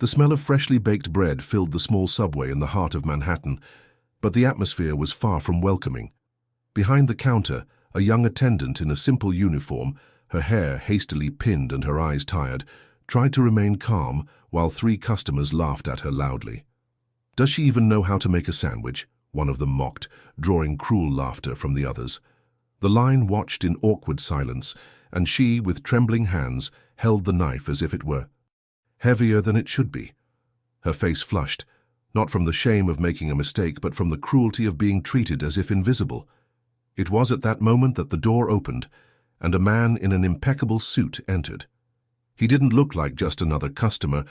The smell of freshly baked bread filled the small subway in the heart of Manhattan, but the atmosphere was far from welcoming. Behind the counter, a young attendant in a simple uniform, her hair hastily pinned and her eyes tired, tried to remain calm while 3 customers laughed at her loudly. "Does she even know how to make a sandwich?" one of them mocked, drawing cruel laughter from the others. The line watched in awkward silence, and she, with trembling hands, held the knife as if it were heavier than it should be. Her face flushed, not from the shame of making a mistake, but from the cruelty of being treated as if invisible. It was at that moment that the door opened, and a man in an impeccable suit entered. He didn't look like just another customer.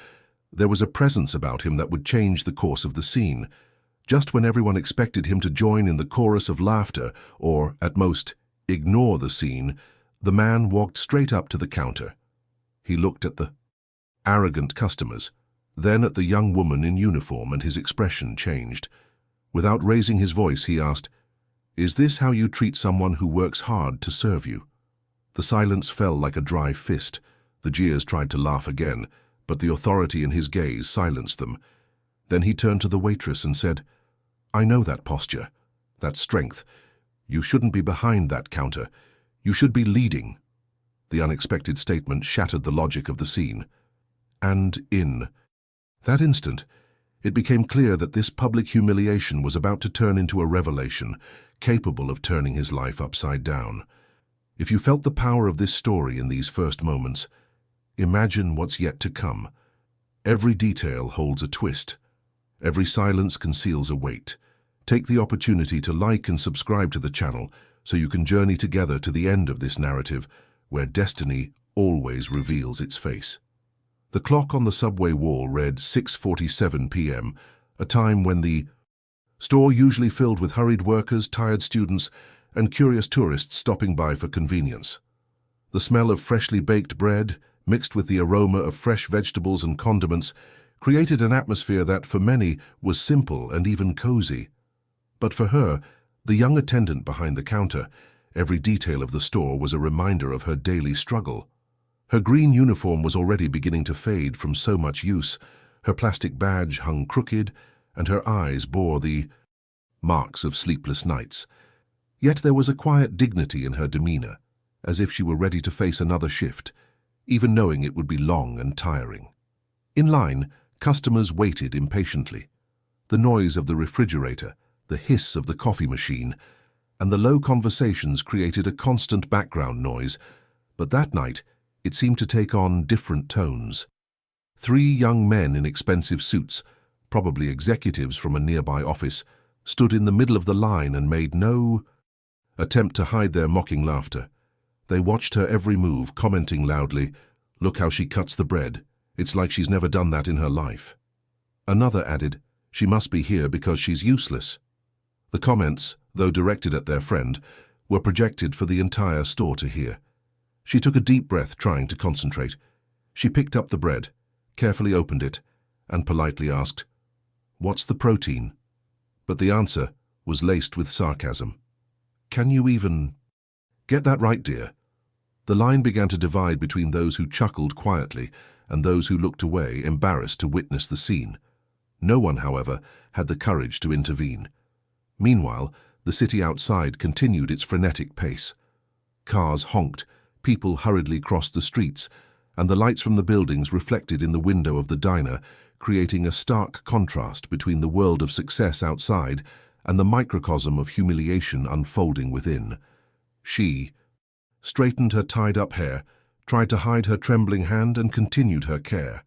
There was a presence about him that would change the course of the scene. Just when everyone expected him to join in the chorus of laughter, or, at most, ignore the scene, the man walked straight up to the counter. He looked at the arrogant customers, then at the young woman in uniform, and his expression changed. Without raising his voice, he asked, "Is this how you treat someone who works hard to serve you?" The silence fell like a dry fist. The jeers tried to laugh again, but the authority in his gaze silenced them. Then he turned to the waitress and said, "I know that posture, that strength. You shouldn't be behind that counter. You should be leading." The unexpected statement shattered the logic of the scene. And in that instant, it became clear that this public humiliation was about to turn into a revelation, capable of turning his life upside down. If you felt the power of this story in these first moments, imagine what's yet to come. Every detail holds a twist. Every silence conceals a weight. Take the opportunity to like and subscribe to the channel so you can journey together to the end of this narrative, where destiny always reveals its face. The clock on the subway wall read 6:47 p.m., a time when the store usually filled with hurried workers, tired students, and curious tourists stopping by for convenience. The smell of freshly baked bread, mixed with the aroma of fresh vegetables and condiments, created an atmosphere that, for many, was simple and even cozy. But for her, the young attendant behind the counter, every detail of the store was a reminder of her daily struggle. Her green uniform was already beginning to fade from so much use, her plastic badge hung crooked, and her eyes bore the marks of sleepless nights. Yet there was a quiet dignity in her demeanor, as if she were ready to face another shift, even knowing it would be long and tiring. In line, customers waited impatiently. The noise of the refrigerator, the hiss of the coffee machine, and the low conversations created a constant background noise, but that night it seemed to take on different tones. 3 young men in expensive suits, probably executives from a nearby office, stood in the middle of the line and made no attempt to hide their mocking laughter. They watched her every move, commenting loudly, "Look how she cuts the bread. It's like she's never done that in her life." Another added, "She must be here because she's useless." The comments, though directed at their friend, were projected for the entire store to hear. She took a deep breath, trying to concentrate. She picked up the bread, carefully opened it, and politely asked, "What's the protein?" But the answer was laced with sarcasm. "Can you even get that right, dear?" The line began to divide between those who chuckled quietly and those who looked away, embarrassed to witness the scene. No one, however, had the courage to intervene. Meanwhile, the city outside continued its frenetic pace. Cars honked, people hurriedly crossed the streets, and the lights from the buildings reflected in the window of the diner, creating a stark contrast between the world of success outside and the microcosm of humiliation unfolding within. She straightened her tied-up hair, tried to hide her trembling hand, and continued her care.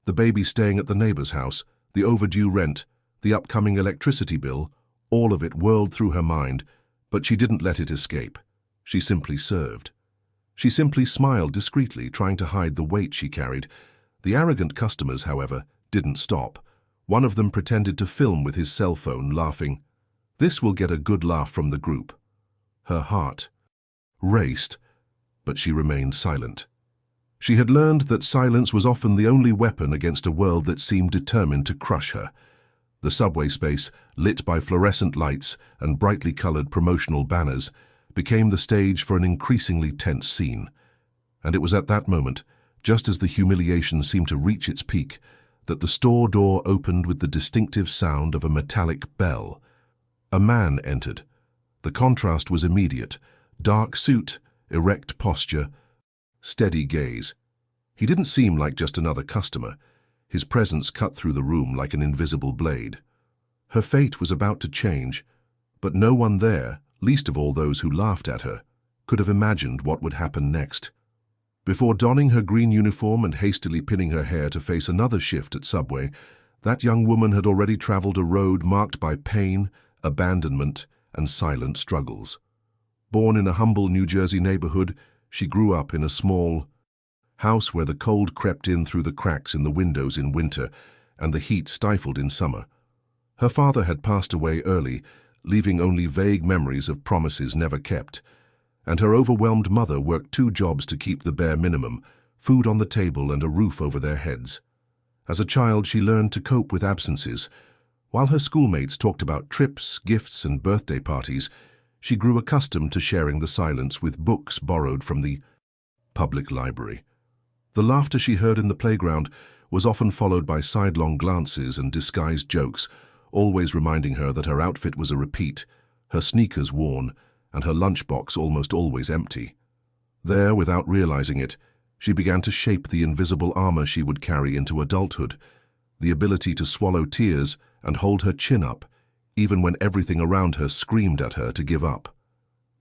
The baby staying at the neighbor's house, the overdue rent, the upcoming electricity bill, all of it whirled through her mind, but she didn't let it escape. She simply served. She simply smiled discreetly, trying to hide the weight she carried. The arrogant customers, however, didn't stop. One of them pretended to film with his cell phone, laughing. This will get a good laugh from the group. Her heart raced, but she remained silent. She had learned that silence was often the only weapon against a world that seemed determined to crush her. The subway space, lit by fluorescent lights and brightly colored promotional banners, became the stage for an increasingly tense scene. And it was at that moment, just as the humiliation seemed to reach its peak, that the store door opened with the distinctive sound of a metallic bell. A man entered. The contrast was immediate. Dark suit, erect posture, steady gaze. He didn't seem like just another customer. His presence cut through the room like an invisible blade. Her fate was about to change, but no one there, least of all those who laughed at her, could have imagined what would happen next. Before donning her green uniform and hastily pinning her hair to face another shift at Subway, that young woman had already traveled a road marked by pain, abandonment, and silent struggles. Born in a humble New Jersey neighborhood, she grew up in a small house where the cold crept in through the cracks in the windows in winter and the heat stifled in summer. Her father had passed away early, leaving only vague memories of promises never kept, and her overwhelmed mother worked 2 jobs to keep the bare minimum, food on the table and a roof over their heads. As a child, she learned to cope with absences. While her schoolmates talked about trips, gifts, and birthday parties, she grew accustomed to sharing the silence with books borrowed from the public library. The laughter she heard in the playground was often followed by sidelong glances and disguised jokes, always reminding her that her outfit was a repeat, her sneakers worn, and her lunchbox almost always empty. There, without realizing it, she began to shape the invisible armor she would carry into adulthood, the ability to swallow tears and hold her chin up, even when everything around her screamed at her to give up.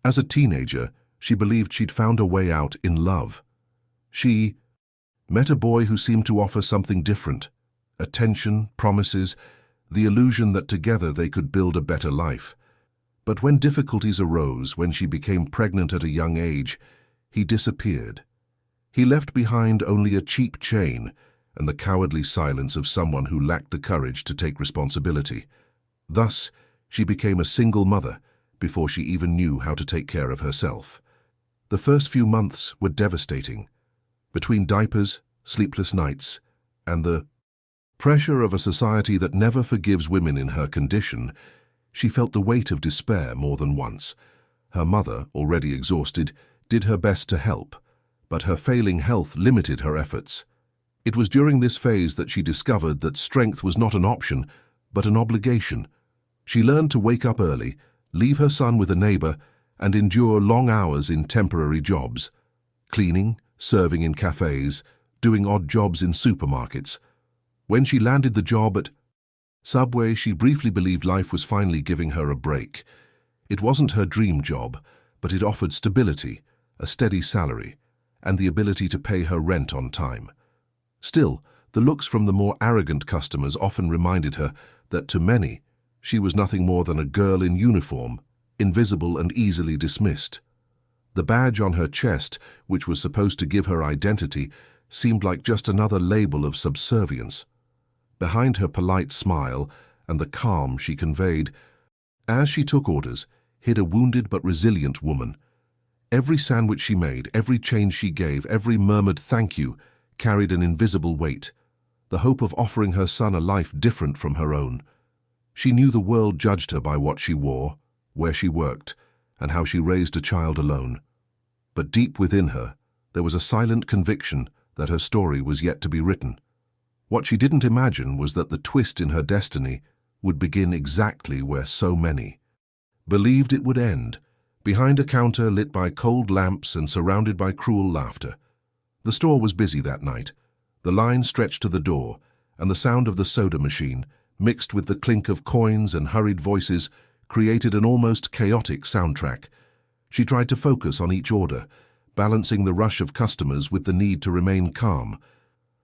As a teenager, she believed she'd found a way out in love. She met a boy who seemed to offer something different: attention, promises, the illusion that together they could build a better life. But when difficulties arose, when she became pregnant at a young age, he disappeared. He left behind only a cheap chain and the cowardly silence of someone who lacked the courage to take responsibility. Thus, she became a single mother before she even knew how to take care of herself. The first few months were devastating. Between diapers, sleepless nights, and the pressure of a society that never forgives women in her condition, she felt the weight of despair more than once. Her mother, already exhausted, did her best to help, but her failing health limited her efforts. It was during this phase that she discovered that strength was not an option, but an obligation. She learned to wake up early, leave her son with a neighbor, and endure long hours in temporary jobs: cleaning, serving in cafes, doing odd jobs in supermarkets. When she landed the job at Subway, she briefly believed life was finally giving her a break. It wasn't her dream job, but it offered stability, a steady salary, and the ability to pay her rent on time. Still, the looks from the more arrogant customers often reminded her that to many, she was nothing more than a girl in uniform, invisible and easily dismissed. The badge on her chest, which was supposed to give her identity, seemed like just another label of subservience. Behind her polite smile and the calm she conveyed, as she took orders, hid a wounded but resilient woman. Every sandwich she made, every change she gave, every murmured thank you carried an invisible weight, the hope of offering her son a life different from her own. She knew the world judged her by what she wore, where she worked, and how she raised a child alone. But deep within her, there was a silent conviction that her story was yet to be written. What she didn't imagine was that the twist in her destiny would begin exactly where so many believed it would end, behind a counter lit by cold lamps and surrounded by cruel laughter. The store was busy that night. The line stretched to the door, and the sound of the soda machine, mixed with the clink of coins and hurried voices, created an almost chaotic soundtrack. She tried to focus on each order, balancing the rush of customers with the need to remain calm.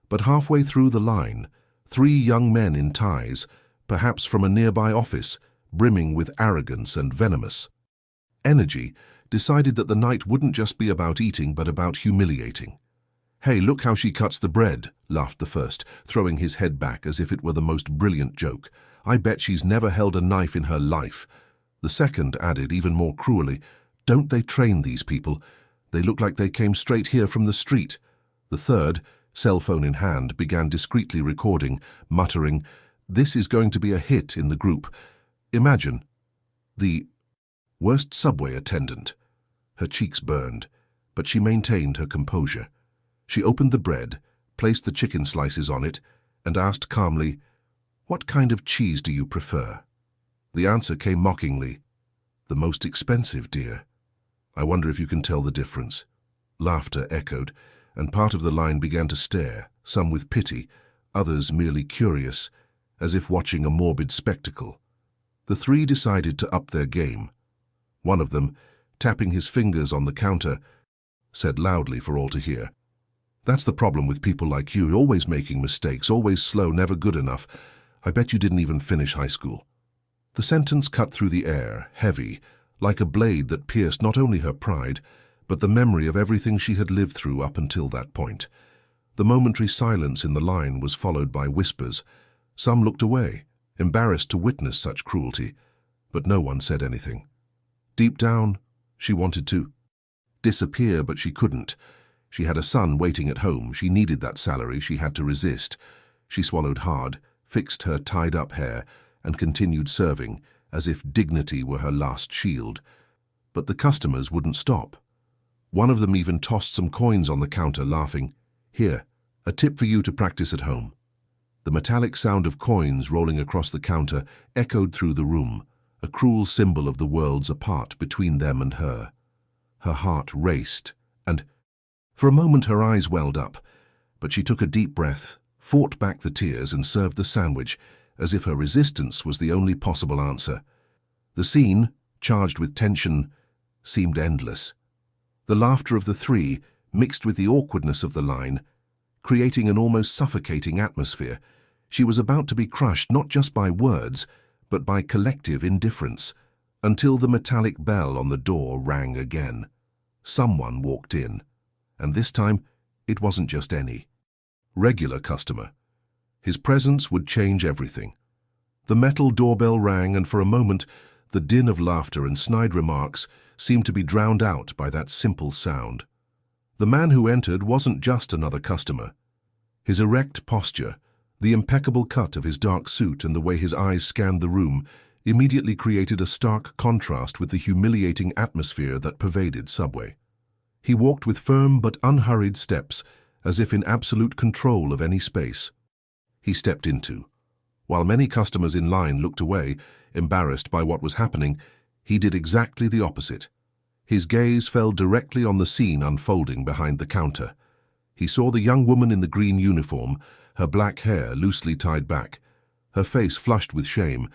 But halfway through the line, 3 young men in ties, perhaps from a nearby office, brimming with arrogance and venomous energy, decided that the night wouldn't just be about eating but about humiliating. "Hey, look how she cuts the bread," laughed the first, throwing his head back as if it were the most brilliant joke. "I bet she's never held a knife in her life." The second added even more cruelly, "Don't they train these people? They look like they came straight here from the street." The third, cell phone in hand, began discreetly recording, muttering, "This is going to be a hit in the group. Imagine." The worst Subway attendant. Her cheeks burned, but she maintained her composure. She opened the bread, placed the chicken slices on it, and asked calmly, "What kind of cheese do you prefer?" The answer came mockingly, "The most expensive, dear." "I wonder if you can tell the difference." Laughter echoed, and part of the line began to stare, some with pity, others merely curious, as if watching a morbid spectacle. The three decided to up their game. One of them, tapping his fingers on the counter, said loudly for all to hear, "That's the problem with people like you, always making mistakes, always slow, never good enough. I bet you didn't even finish high school." The sentence cut through the air, heavy, like a blade that pierced not only her pride, but the memory of everything she had lived through up until that point. The momentary silence in the line was followed by whispers. Some looked away, embarrassed to witness such cruelty, but no one said anything. Deep down, she wanted to disappear, but she couldn't. She had a son waiting at home. She needed that salary. She had to resist. She swallowed hard, fixed her tied-up hair, and continued serving, as if dignity were her last shield. But the customers wouldn't stop. One of them even tossed some coins on the counter, laughing, "Here, a tip for you to practice at home." The metallic sound of coins rolling across the counter echoed through the room, a cruel symbol of the worlds apart between them and her. Her heart raced, and for a moment her eyes welled up, but she took a deep breath, fought back the tears, and served the sandwich, as if her resistance was the only possible answer. The scene, charged with tension, seemed endless. The laughter of the three, mixed with the awkwardness of the line, creating an almost suffocating atmosphere. She was about to be crushed not just by words, but by collective indifference, until the metallic bell on the door rang again. Someone walked in, and this time it wasn't just any regular customer. His presence would change everything. The metal doorbell rang, and for a moment the din of laughter and snide remarks seemed to be drowned out by that simple sound. The man who entered wasn't just another customer. His erect posture, the impeccable cut of his dark suit, and the way his eyes scanned the room immediately created a stark contrast with the humiliating atmosphere that pervaded Subway. He walked with firm but unhurried steps, as if in absolute control of any space he stepped into. While many customers in line looked away, embarrassed by what was happening, he did exactly the opposite. His gaze fell directly on the scene unfolding behind the counter. He saw the young woman in the green uniform, her black hair loosely tied back, her face flushed with shame,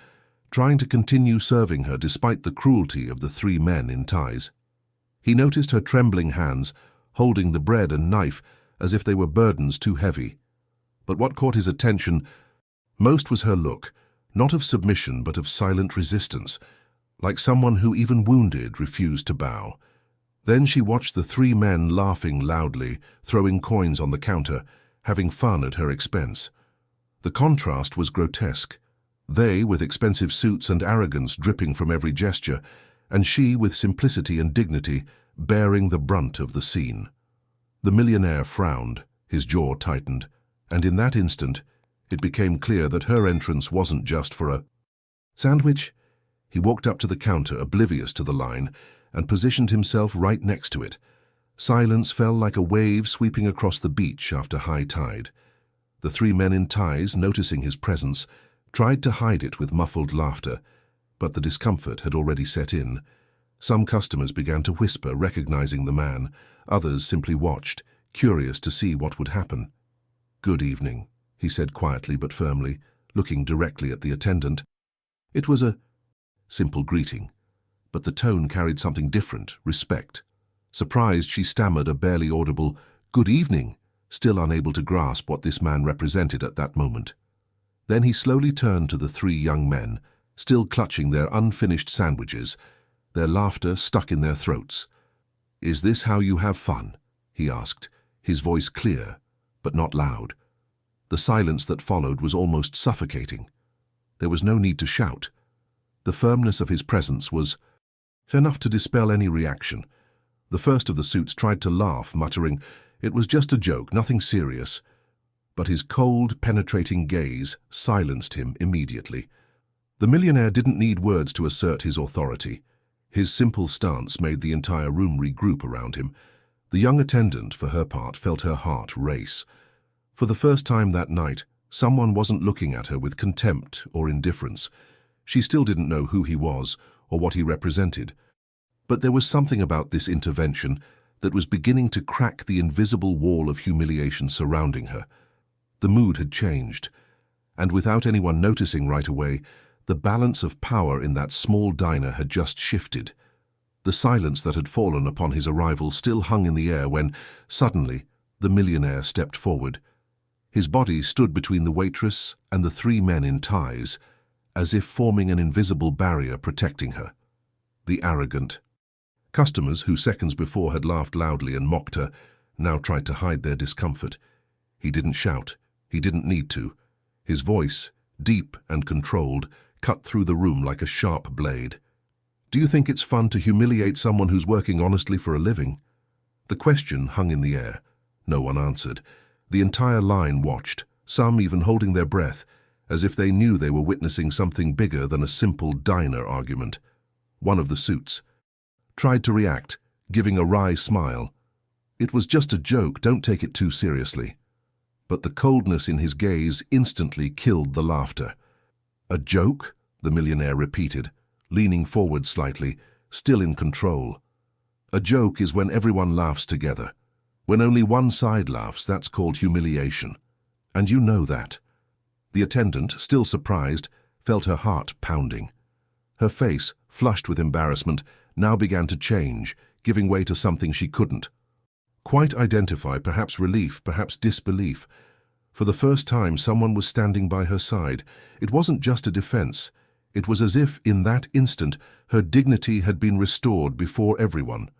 trying to continue serving her despite the cruelty of the three men in ties. He noticed her trembling hands, holding the bread and knife as if they were burdens too heavy. But what caught his attention most was her look, not of submission but of silent resistance, like someone who, even wounded, refused to bow. Then she watched the three men laughing loudly, throwing coins on the counter, having fun at her expense. The contrast was grotesque. They with expensive suits and arrogance dripping from every gesture, and she with simplicity and dignity, bearing the brunt of the scene. The millionaire frowned, his jaw tightened, and in that instant it became clear that her entrance wasn't just for a sandwich. He walked up to the counter, oblivious to the line, and positioned himself right next to it. Silence fell like a wave sweeping across the beach after high tide. The three men in ties, noticing his presence, tried to hide it with muffled laughter, but the discomfort had already set in. Some customers began to whisper, recognizing the man. Others simply watched, curious to see what would happen. "Good evening," he said quietly but firmly, looking directly at the attendant. It was a simple greeting, but the tone carried something different, respect. Surprised, she stammered a barely audible, "Good evening," still unable to grasp what this man represented at that moment. Then he slowly turned to the three young men, still clutching their unfinished sandwiches, their laughter stuck in their throats. "Is this how you have fun?" he asked, his voice clear, but not loud. The silence that followed was almost suffocating. There was no need to shout. The firmness of his presence was enough to dispel any reaction. The first of the suits tried to laugh, muttering, "It was just a joke, nothing serious." But his cold, penetrating gaze silenced him immediately. The millionaire didn't need words to assert his authority. His simple stance made the entire room regroup around him. The young attendant, for her part, felt her heart race. For the first time that night, Someone wasn't looking at her with contempt or indifference. She still didn't know who he was or what he represented. But there was something about this intervention that was beginning to crack the invisible wall of humiliation surrounding her. The mood had changed, and without anyone noticing right away, the balance of power in that small diner had just shifted. The silence that had fallen upon his arrival still hung in the air when, suddenly, the millionaire stepped forward. His body stood between the waitress and the three men in ties, as if forming an invisible barrier protecting her. The arrogant customers who seconds before had laughed loudly and mocked her now tried to hide their discomfort. He didn't shout. He didn't need to. His voice, deep and controlled, cut through the room like a sharp blade. Do you think it's fun to humiliate someone who's working honestly for a living? The question hung in the air. No one answered. The entire line watched, some even holding their breath, as if they knew they were witnessing something bigger than a simple diner argument. One of the suits tried to react, giving a wry smile. It was just a joke, don't take it too seriously. But the coldness in his gaze instantly killed the laughter. A joke? The millionaire repeated, leaning forward slightly, still in control. A joke is when everyone laughs together. When only one side laughs, that's called humiliation. And you know that. The attendant, still surprised, felt her heart pounding. Her face, flushed with embarrassment, now began to change, giving way to something she couldn't quite identify, perhaps relief, perhaps disbelief. For the first time, someone was standing by her side. It wasn't just a defense. It was as if, in that instant, her dignity had been restored before everyone.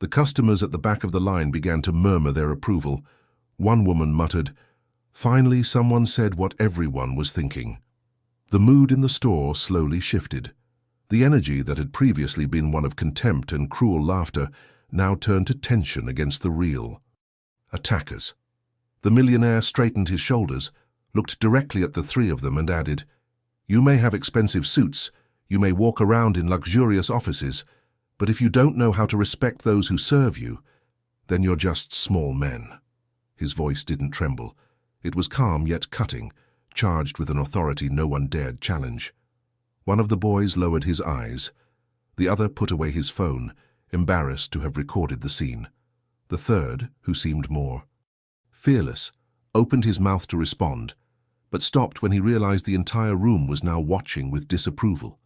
The customers at the back of the line began to murmur their approval. One woman muttered, "Finally, someone said what everyone was thinking." The mood in the store slowly shifted. The energy that had previously been one of contempt and cruel laughter now turned to tension against the real attackers. The millionaire straightened his shoulders, looked directly at the three of them and added, "You may have expensive suits, you may walk around in luxurious offices, but if you don't know how to respect those who serve you, then you're just small men." His voice didn't tremble. It was calm yet cutting, charged with an authority no one dared challenge. One of the boys lowered his eyes. The other put away his phone, embarrassed to have recorded the scene. The third, who seemed more fearless, opened his mouth to respond, but stopped when he realized the entire room was now watching with disapproval.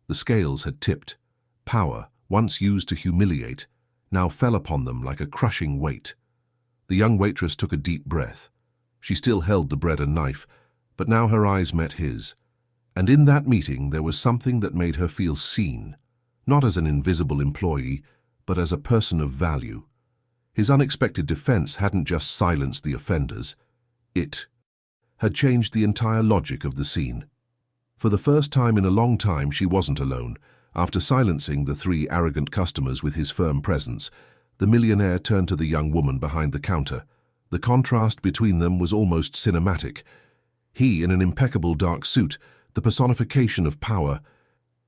The scales had tipped. Power, once used to humiliate, now fell upon them like a crushing weight. The young waitress took a deep breath. She still held the bread and knife, but now her eyes met his. And in that meeting there was something that made her feel seen, not as an invisible employee, but as a person of value. His unexpected defense hadn't just silenced the offenders. It had changed the entire logic of the scene. For the first time in a long time, she wasn't alone. After silencing the three arrogant customers with his firm presence, the millionaire turned to the young woman behind the counter. The contrast between them was almost cinematic. He in an impeccable dark suit, the personification of power.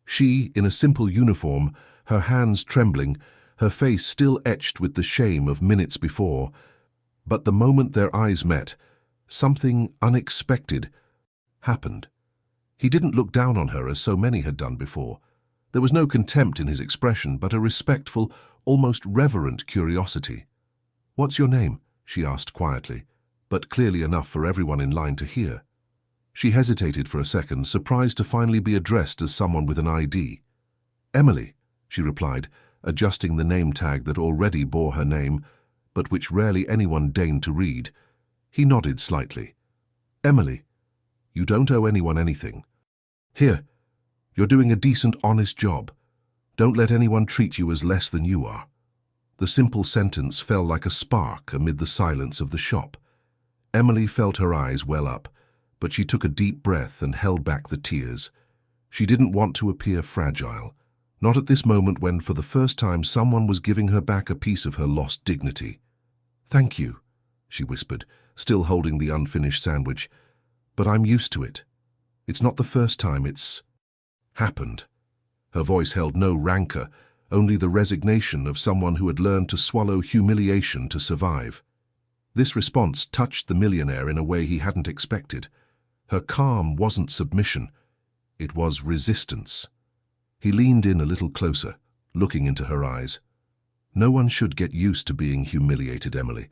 She in a simple uniform, her hands trembling, her face still etched with the shame of minutes before. But the moment their eyes met, something unexpected happened. He didn't look down on her as so many had done before. There was no contempt in his expression, but a respectful, almost reverent curiosity. "What's your name?" she asked quietly, but clearly enough for everyone in line to hear. She hesitated for a second, surprised to finally be addressed as someone with an ID. "Emily," she replied, adjusting the name tag that already bore her name, but which rarely anyone deigned to read. He nodded slightly. "Emily, you don't owe anyone anything. Here, you're doing a decent, honest job. Don't let anyone treat you as less than you are." The simple sentence fell like a spark amid the silence of the shop. Emily felt her eyes well up, but she took a deep breath and held back the tears. She didn't want to appear fragile, not at this moment when for the first time someone was giving her back a piece of her lost dignity. "Thank you," she whispered, still holding the unfinished sandwich. "But I'm used to it. It's not the first time it's happened." Her voice held no rancor, only the resignation of someone who had learned to swallow humiliation to survive. This response touched the millionaire in a way he hadn't expected. Her calm wasn't submission, it was resistance. He leaned in a little closer, looking into her eyes. No one should get used to being humiliated, Emily.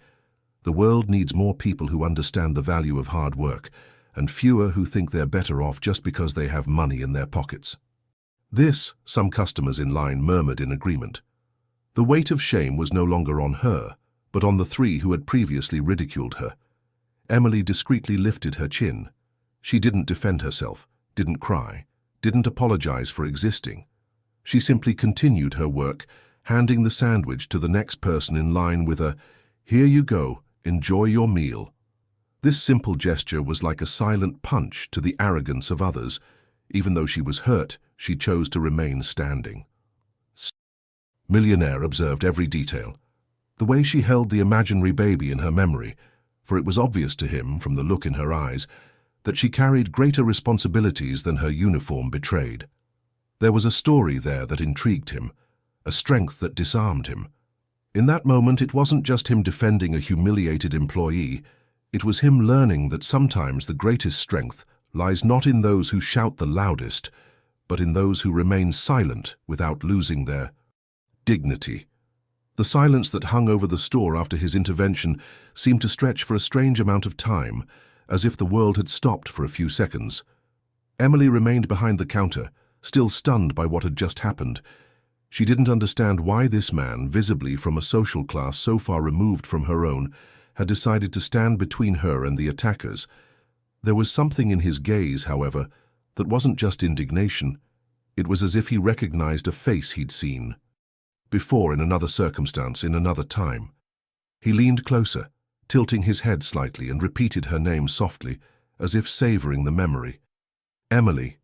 The world needs more people who understand the value of hard work, and fewer who think they're better off just because they have money in their pockets. This, some customers in line murmured in agreement. The weight of shame was no longer on her, but on the three who had previously ridiculed her. Emily discreetly lifted her chin. She didn't defend herself, didn't cry, didn't apologize for existing. She simply continued her work, handing the sandwich to the next person in line with a, "Here you go, enjoy your meal." This simple gesture was like a silent punch to the arrogance of others. Even though she was hurt, she chose to remain standing. Millionaire observed every detail. The way she held the imaginary baby in her memory, for it was obvious to him from the look in her eyes that she carried greater responsibilities than her uniform betrayed. There was a story there that intrigued him, a strength that disarmed him. In that moment, it wasn't just him defending a humiliated employee, it was him learning that sometimes the greatest strength lies not in those who shout the loudest, but in those who remain silent without losing their dignity. The silence that hung over the store after his intervention seemed to stretch for a strange amount of time, as if the world had stopped for a few seconds. Emily remained behind the counter, still stunned by what had just happened. She didn't understand why this man, visibly from a social class so far removed from her own, had decided to stand between her and the attackers. There was something in his gaze, however, that wasn't just indignation. It was as if he recognized a face he'd seen before in another circumstance, in another time. He leaned closer, tilting his head slightly, and repeated her name softly, as if savoring the memory. Emily.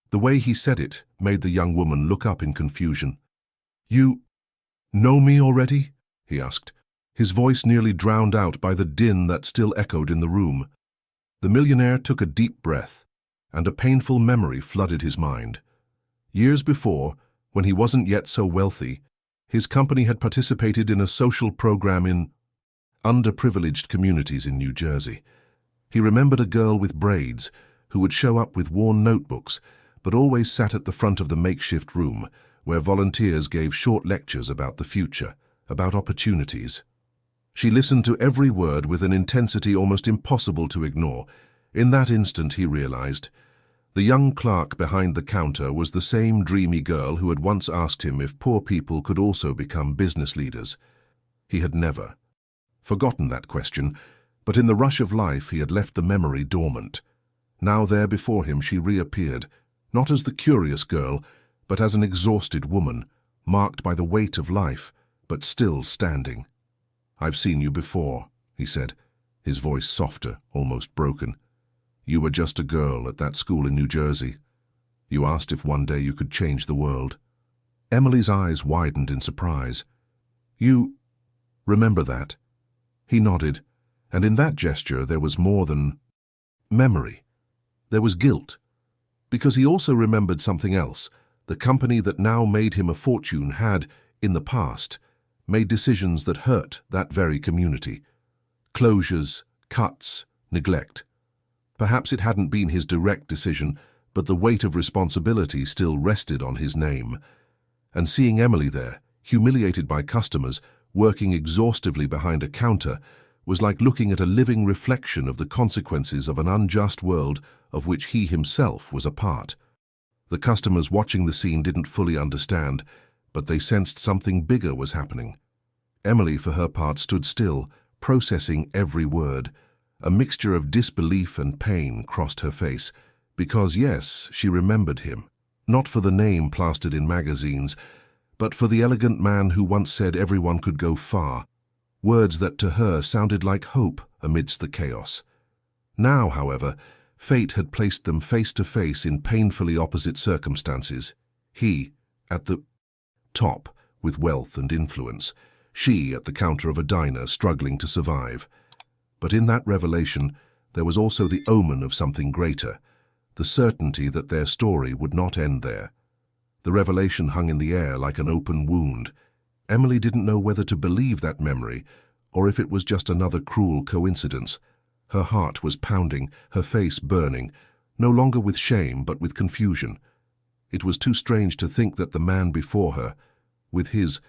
The way he said it made the young woman look up in confusion. "You know me already?" he asked, his voice nearly drowned out by the din that still echoed in the room. The millionaire took a deep breath, and a painful memory flooded his mind. Years before, when he wasn't yet so wealthy, his company had participated in a social program in underprivileged communities in New Jersey. He remembered a girl with braids who would show up with worn notebooks, but always sat at the front of the makeshift room, where volunteers gave short lectures about the future, about opportunities. She listened to every word with an intensity almost impossible to ignore. In that instant, he realized, the young clerk behind the counter was the same dreamy girl who had once asked him if poor people could also become business leaders. He had never forgotten that question, but in the rush of life he had left the memory dormant. Now there before him she reappeared, not as the curious girl, but as an exhausted woman, marked by the weight of life, but still standing. "I've seen you before," he said, his voice softer, almost broken. "You were just a girl at that school in New Jersey. You asked if one day you could change the world." Emily's eyes widened in surprise. "You remember that?" He nodded, and in that gesture there was more than memory. There was guilt, because he also remembered something else. The company that now made him a fortune had, in the past, made decisions that hurt that very community. Closures, cuts, neglect. Perhaps it hadn't been his direct decision, but the weight of responsibility still rested on his name. And seeing Emily there, humiliated by customers, working exhaustively behind a counter, was like looking at a living reflection of the consequences of an unjust world of which he himself was a part. The customers watching the scene didn't fully understand, but they sensed something bigger was happening. Emily, for her part, stood still, processing every word. A mixture of disbelief and pain crossed her face, because, yes, she remembered him, not for the name plastered in magazines, but for the elegant man who once said everyone could go far, words that to her sounded like hope amidst the chaos. Now, however, fate had placed them face to face in painfully opposite circumstances. He, at the top, with wealth and influence, she at the counter of a diner struggling to survive. But in that revelation, there was also the omen of something greater, the certainty that their story would not end there. The revelation hung in the air like an open wound. Emily didn't know whether to believe that memory, or if it was just another cruel coincidence. Her heart was pounding, her face burning, no longer with shame but with confusion. It was too strange to think that the man before her, with his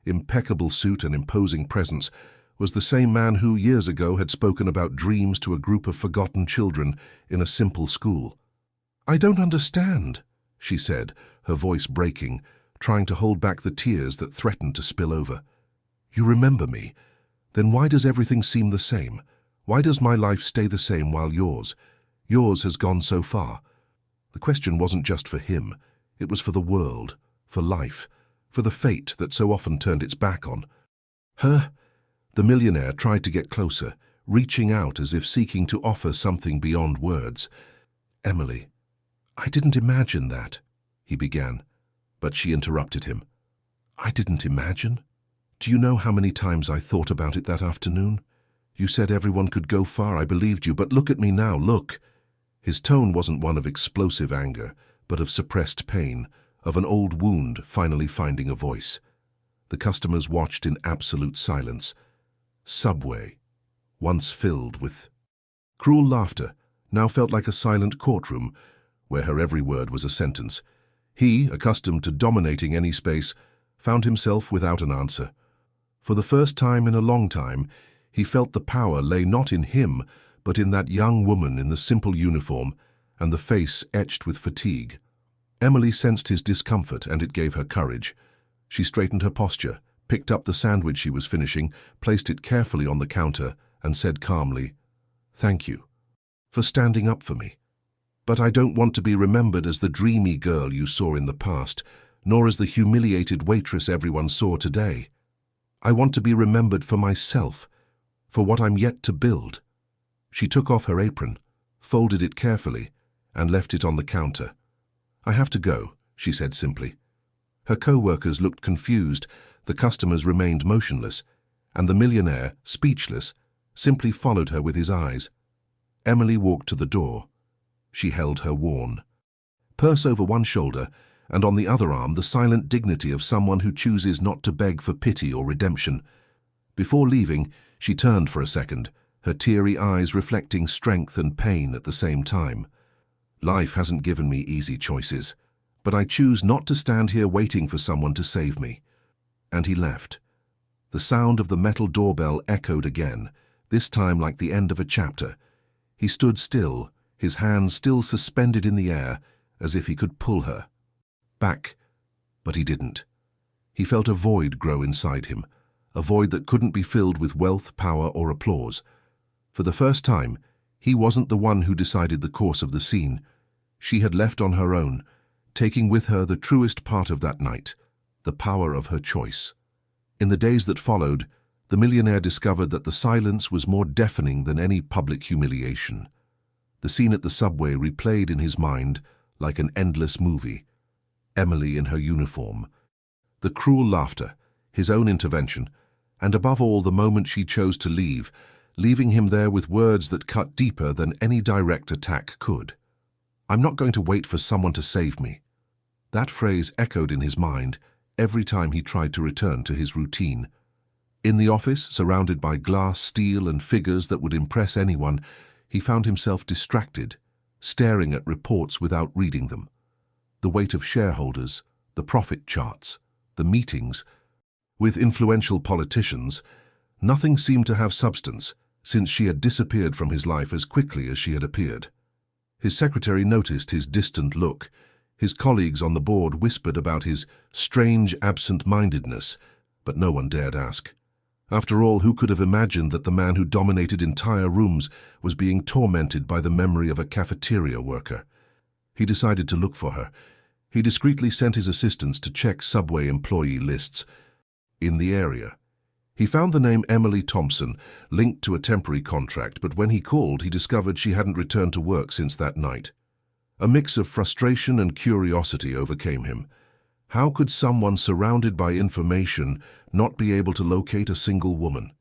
impeccable suit and imposing presence, was the same man who years ago had spoken about dreams to a group of forgotten children in a simple school. "I don't understand," she said, her voice breaking, trying to hold back the tears that threatened to spill over. "You remember me? Then why does everything seem the same? Why does my life stay the same while yours has gone so far?" The question wasn't just for him. It was for the world, for life, for the fate that so often turned its back on her. The millionaire tried to get closer, reaching out as if seeking to offer something beyond words. "Emily, I didn't imagine that," he began, but she interrupted him. "I didn't imagine? Do you know how many times I thought about it that afternoon? You said everyone could go far, I believed you, but look at me now, look." His tone wasn't one of explosive anger, but of suppressed pain, of an old wound finally finding a voice. The customers watched in absolute silence. Subway, once filled with cruel laughter, now felt like a silent courtroom, where her every word was a sentence. He, accustomed to dominating any space, found himself without an answer. For the first time in a long time, he felt the power lay not in him, but in that young woman in the simple uniform and the face etched with fatigue. Emily sensed his discomfort, and it gave her courage. She straightened her posture, picked up the sandwich she was finishing, placed it carefully on the counter, and said calmly, "Thank you for standing up for me. But I don't want to be remembered as the dreamy girl you saw in the past, nor as the humiliated waitress everyone saw today. I want to be remembered for myself, for what I'm yet to build." She took off her apron, folded it carefully, and left it on the counter. "I have to go," she said simply. Her co-workers looked confused, the customers remained motionless, and the millionaire, speechless, simply followed her with his eyes. Emily walked to the door. She held her worn purse over one shoulder, and on the other arm the silent dignity of someone who chooses not to beg for pity or redemption. Before leaving, she turned for a second, her teary eyes reflecting strength and pain at the same time. "Life hasn't given me easy choices, but I choose not to stand here waiting for someone to save me." And he left. The sound of the metal doorbell echoed again, this time like the end of a chapter. He stood still, his hands still suspended in the air, as if he could pull her back, but he didn't. He felt a void grow inside him, a void that couldn't be filled with wealth, power, or applause. For the first time, he wasn't the one who decided the course of the scene. She had left on her own, taking with her the truest part of that night, the power of her choice. In the days that followed, the millionaire discovered that the silence was more deafening than any public humiliation. The scene at the subway replayed in his mind like an endless movie. Emily in her uniform, the cruel laughter, his own intervention, and above all the moment she chose to leave, leaving him there with words that cut deeper than any direct attack could. "I'm not going to wait for someone to save me." That phrase echoed in his mind every time he tried to return to his routine. In the office, surrounded by glass, steel, and figures that would impress anyone, he found himself distracted, staring at reports without reading them. The weight of shareholders, the profit charts, the meetings with influential politicians, nothing seemed to have substance, since she had disappeared from his life as quickly as she had appeared. His secretary noticed his distant look. His colleagues on the board whispered about his strange absent-mindedness, but no one dared ask. After all, who could have imagined that the man who dominated entire rooms was being tormented by the memory of a cafeteria worker? He decided to look for her. He discreetly sent his assistants to check subway employee lists in the area. He found the name Emily Thompson linked to a temporary contract, but when he called, he discovered she hadn't returned to work since that night. A mix of frustration and curiosity overcame him. How could someone surrounded by information not be able to locate a single woman?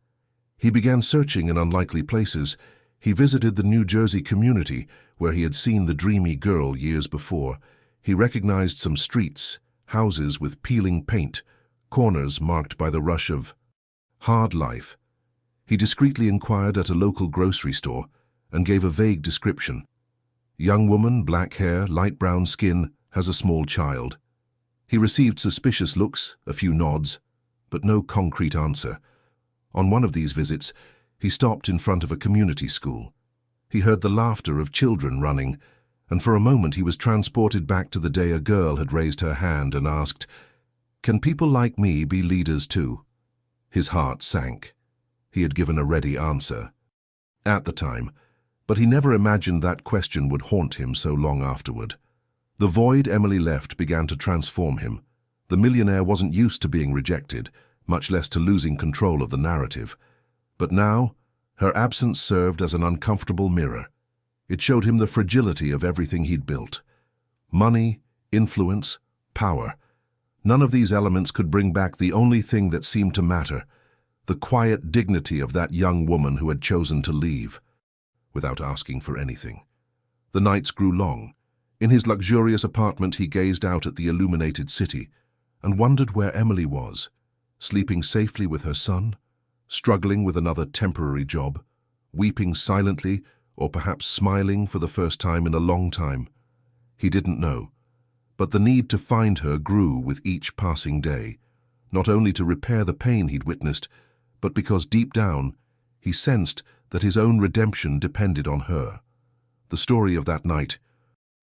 He began searching in unlikely places. He visited the New Jersey community, where he had seen the dreamy girl years before. He recognized some streets, houses with peeling paint, corners marked by the rush of hard life. He discreetly inquired at a local grocery store and gave a vague description. Young woman, black hair, light brown skin, has a small child. He received suspicious looks, a few nods, but no concrete answer. On one of these visits, he stopped in front of a community school. He heard the laughter of children running, and for a moment he was transported back to the day a girl had raised her hand and asked, "Can people like me be leaders too?" His heart sank. He had given a ready answer at the time, but he never imagined that question would haunt him so long afterward. The void Emily left began to transform him. The millionaire wasn't used to being rejected, much less to losing control of the narrative. But now, her absence served as an uncomfortable mirror. It showed him the fragility of everything he'd built. Money, influence, power. None of these elements could bring back the only thing that seemed to matter, the quiet dignity of that young woman who had chosen to leave, without asking for anything. The nights grew long. In his luxurious apartment he gazed out at the illuminated city and wondered where Emily was, sleeping safely with her son, struggling with another temporary job, weeping silently, or perhaps smiling for the first time in a long time. He didn't know, but the need to find her grew with each passing day, not only to repair the pain he'd witnessed, but because deep down he sensed that his own redemption depended on her. The story of that night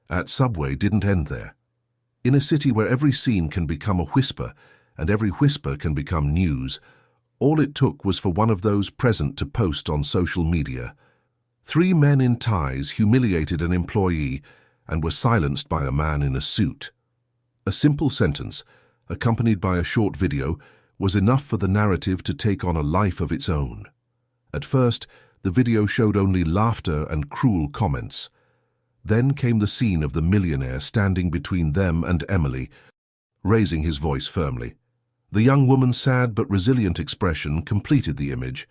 at Subway didn't end there. In a city where every scene can become a whisper and every whisper can become news, all it took was for one of those present to post on social media. 3 men in ties humiliated an employee and were silenced by a man in a suit. A simple sentence, accompanied by a short video, was enough for the narrative to take on a life of its own. At first, the video showed only laughter and cruel comments. Then came the scene of the millionaire standing between them and Emily, raising his voice firmly. The young woman's sad but resilient expression completed the image.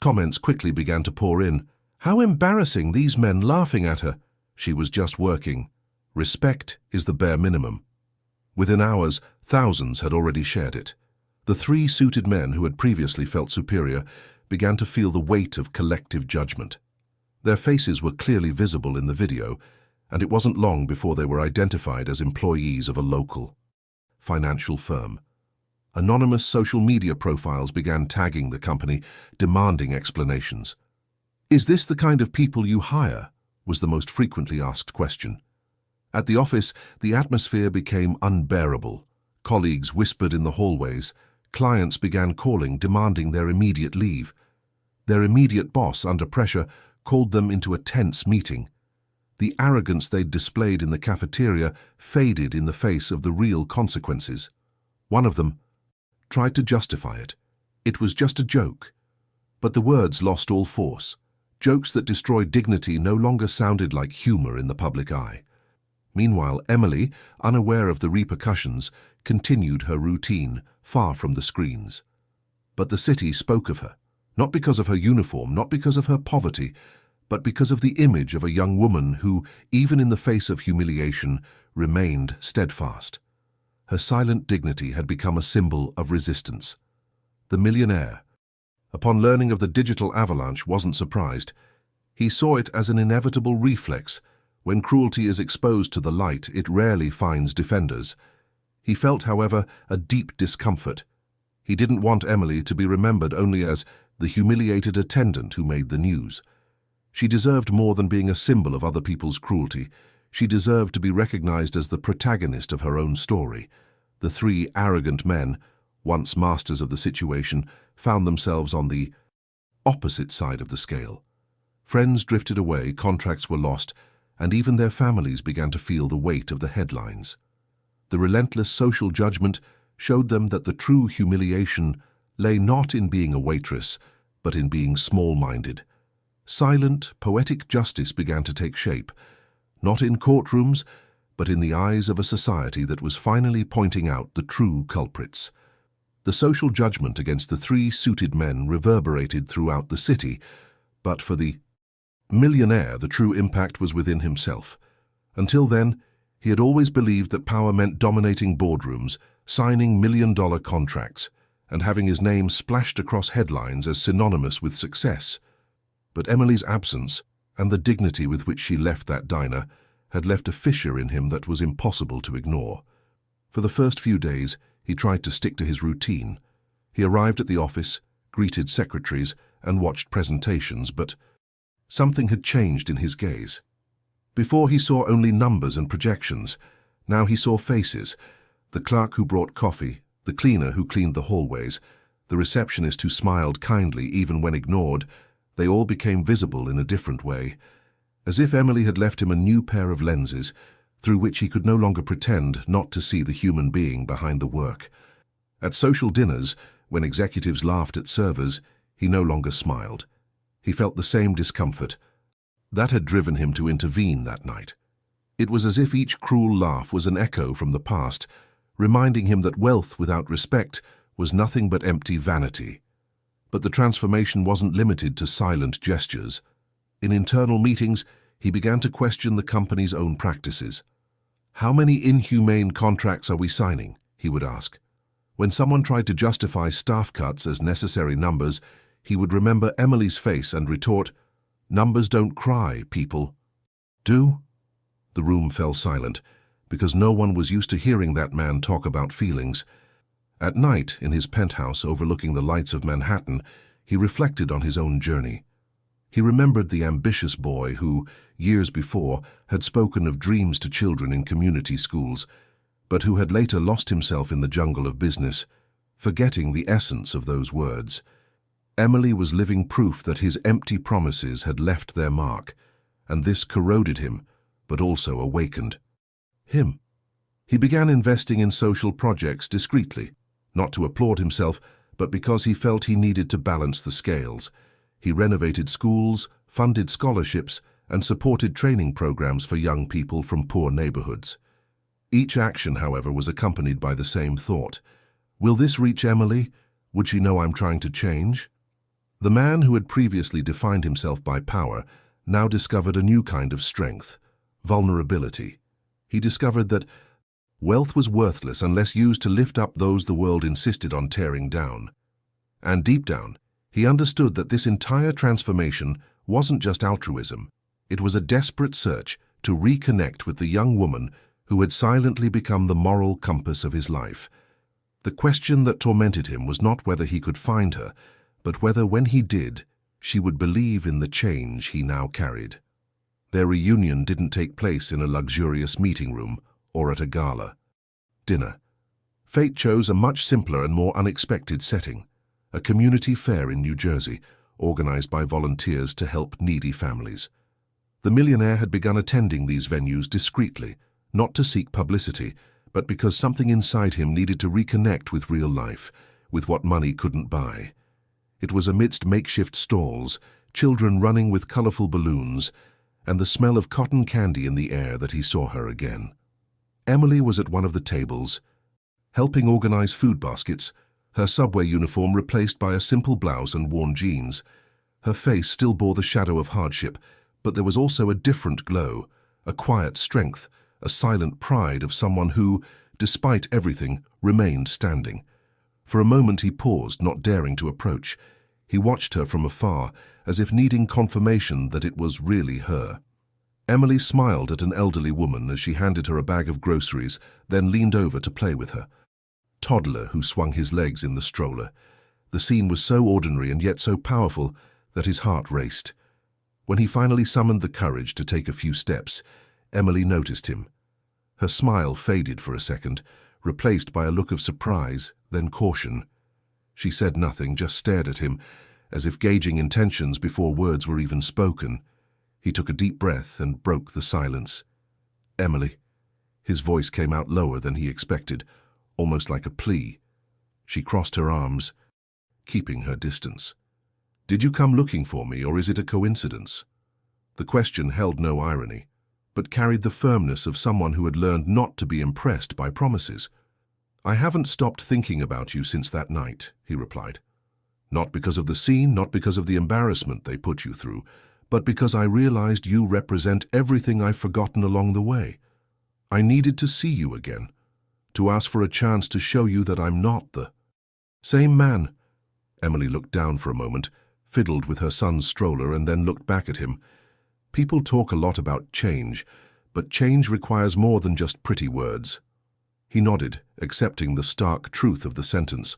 Comments quickly began to pour in. How embarrassing, these men laughing at her. She was just working. Respect is the bare minimum. Within hours, thousands had already shared it. The 3 suited men who had previously felt superior began to feel the weight of collective judgment. Their faces were clearly visible in the video, and it wasn't long before they were identified as employees of a local financial firm. Anonymous social media profiles began tagging the company, demanding explanations. "Is this the kind of people you hire?" was the most frequently asked question. At the office, the atmosphere became unbearable. Colleagues whispered in the hallways. Clients began calling, demanding their immediate leave. Their immediate boss, under pressure, called them into a tense meeting. The arrogance they'd displayed in the cafeteria faded in the face of the real consequences. One of them tried to justify it. It was just a joke. But the words lost all force. Jokes that destroyed dignity no longer sounded like humor in the public eye. Meanwhile, Emily, unaware of the repercussions, continued her routine, far from the screens. But the city spoke of her, not because of her uniform, not because of her poverty, but because of the image of a young woman who, even in the face of humiliation, remained steadfast. Her silent dignity had become a symbol of resistance. The millionaire, upon learning of the digital avalanche, wasn't surprised. He saw it as an inevitable reflex. When cruelty is exposed to the light, it rarely finds defenders. He felt, however, a deep discomfort. He didn't want Emily to be remembered only as the humiliated attendant who made the news. She deserved more than being a symbol of other people's cruelty. She deserved to be recognized as the protagonist of her own story. The 3 arrogant men, once masters of the situation, found themselves on the opposite side of the scale. Friends drifted away, contracts were lost, and even their families began to feel the weight of the headlines. The relentless social judgment showed them that the true humiliation lay not in being a waitress, but in being small-minded. Silent, poetic justice began to take shape, not in courtrooms, but in the eyes of a society that was finally pointing out the true culprits. The social judgment against the 3 suited men reverberated throughout the city, but for the millionaire, the true impact was within himself. Until then, he had always believed that power meant dominating boardrooms, signing million-dollar contracts, and having his name splashed across headlines as synonymous with success. But Emily's absence, and the dignity with which she left that diner, had left a fissure in him that was impossible to ignore. For the first few days, he tried to stick to his routine. He arrived at the office, greeted secretaries, and watched presentations, but something had changed in his gaze. Before he saw only numbers and projections. Now he saw faces: the clerk who brought coffee, the cleaner who cleaned the hallways, the receptionist who smiled kindly even when ignored. They all became visible in a different way, as if Emily had left him a new pair of lenses, through which he could no longer pretend not to see the human being behind the work. At social dinners, when executives laughed at servers, he no longer smiled. He felt the same discomfort. That had driven him to intervene that night. It was as if each cruel laugh was an echo from the past, reminding him that wealth without respect was nothing but empty vanity. But the transformation wasn't limited to silent gestures. In internal meetings, he began to question the company's own practices. "How many inhumane contracts are we signing?" he would ask. When someone tried to justify staff cuts as necessary numbers, he would remember Emily's face and retort, "Numbers don't cry, people." "Do?" The room fell silent, because no one was used to hearing that man talk about feelings. At night, in his penthouse overlooking the lights of Manhattan, he reflected on his own journey. He remembered the ambitious boy who, years before, had spoken of dreams to children in community schools, but who had later lost himself in the jungle of business, forgetting the essence of those words. Emily was living proof that his empty promises had left their mark, and this corroded him, but also awakened him. He began investing in social projects discreetly, not to applaud himself, but because he felt he needed to balance the scales. He renovated schools, funded scholarships, and supported training programs for young people from poor neighborhoods. Each action, however, was accompanied by the same thought: will this reach Emily? Would she know I'm trying to change? The man who had previously defined himself by power now discovered a new kind of strength: vulnerability. He discovered that wealth was worthless unless used to lift up those the world insisted on tearing down. And deep down, he understood that this entire transformation wasn't just altruism. It was a desperate search to reconnect with the young woman who had silently become the moral compass of his life. The question that tormented him was not whether he could find her, but whether, when he did, she would believe in the change he now carried. Their reunion didn't take place in a luxurious meeting room or at a gala dinner. Fate chose a much simpler and more unexpected setting: a community fair in New Jersey, organized by volunteers to help needy families. The millionaire had begun attending these venues discreetly, not to seek publicity, but because something inside him needed to reconnect with real life, with what money couldn't buy. It was amidst makeshift stalls, children running with colorful balloons, and the smell of cotton candy in the air that he saw her again. Emily was at one of the tables, helping organize food baskets, her subway uniform replaced by a simple blouse and worn jeans. Her face still bore the shadow of hardship, but there was also a different glow, a quiet strength, a silent pride of someone who, despite everything, remained standing. For a moment he paused, not daring to approach. He watched her from afar, as if needing confirmation that it was really her. Emily smiled at an elderly woman as she handed her a bag of groceries, then leaned over to play with her toddler who swung his legs in the stroller. The scene was so ordinary and yet so powerful that his heart raced. When he finally summoned the courage to take a few steps, Emily noticed him. Her smile faded for a second, replaced by a look of surprise, then caution. She said nothing, just stared at him, as if gauging intentions before words were even spoken. He took a deep breath and broke the silence. "Emily." His voice came out lower than he expected, almost like a plea. She crossed her arms, keeping her distance. "Did you come looking for me, or is it a coincidence?" The question held no irony, but carried the firmness of someone who had learned not to be impressed by promises. "I haven't stopped thinking about you since that night," he replied. "Not because of the scene, not because of the embarrassment they put you through, but because I realized you represent everything I've forgotten along the way. I needed to see you again, to ask for a chance to show you that I'm not the Same man. Emily looked down for a moment, fiddled with her son's stroller, and then looked back at him. People talk a lot about change, but change requires more than just pretty words. He nodded, accepting the stark truth of the sentence.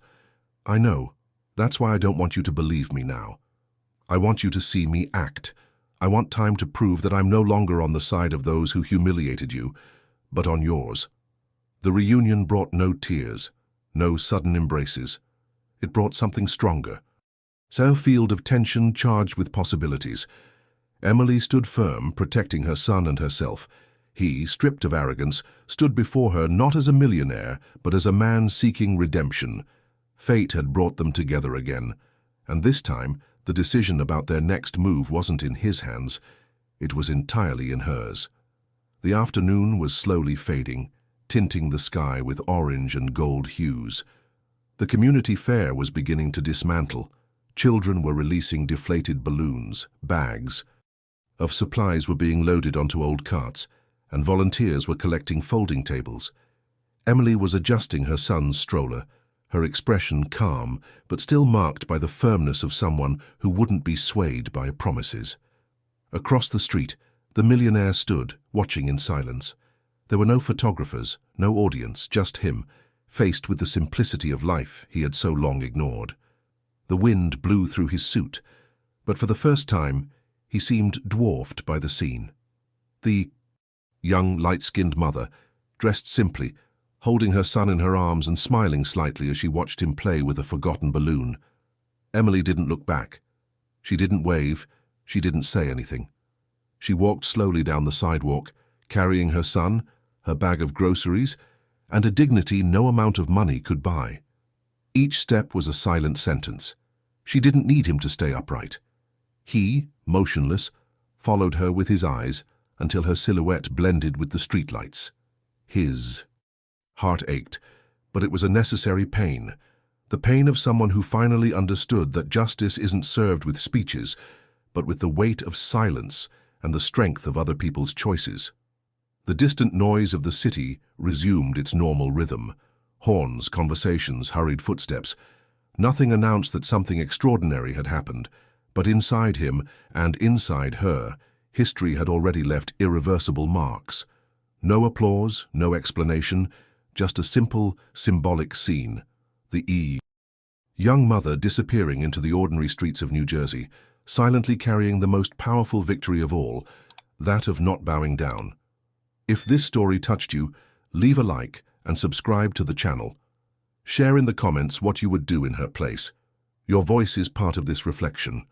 I know. That's why I don't want you to believe me now. I want you to see me act. I want time to prove that I'm no longer on the side of those who humiliated you, but on yours. The reunion brought no tears, no sudden embraces. It brought something stronger. A field of tension charged with possibilities. Emily stood firm, protecting her son and herself. He, stripped of arrogance, stood before her not as a millionaire, but as a man seeking redemption. Fate had brought them together again, and this time the decision about their next move wasn't in his hands. It was entirely in hers. The afternoon was slowly fading, tinting the sky with orange and gold hues. The community fair was beginning to dismantle. Children were releasing deflated balloons, bags of supplies were being loaded onto old carts, and volunteers were collecting folding tables. Emily was adjusting her son's stroller, her expression calm, but still marked by the firmness of someone who wouldn't be swayed by promises. Across the street, the millionaire stood, watching in silence. There were no photographers, no audience, just him, faced with the simplicity of life he had so long ignored. The wind blew through his suit, but for the first time, he seemed dwarfed by the scene. The young, light-skinned mother, dressed simply, holding her son in her arms and smiling slightly as she watched him play with a forgotten balloon. Emily didn't look back. She didn't wave. She didn't say anything. She walked slowly down the sidewalk, carrying her son, her bag of groceries, and a dignity no amount of money could buy. Each step was a silent sentence. She didn't need him to stay upright. He, motionless, followed her with his eyes until her silhouette blended with the streetlights. His heart ached, but it was a necessary pain, the pain of someone who finally understood that justice isn't served with speeches, but with the weight of silence and the strength of other people's choices. The distant noise of the city resumed its normal rhythm. Horns, conversations, hurried footsteps. Nothing announced that something extraordinary had happened, but inside him and inside her, history had already left irreversible marks. No applause, no explanation, just a simple, symbolic scene. The young mother disappearing into the ordinary streets of New Jersey, silently carrying the most powerful victory of all, that of not bowing down. If this story touched you, leave a like and subscribe to the channel. Share in the comments what you would do in her place. Your voice is part of this reflection.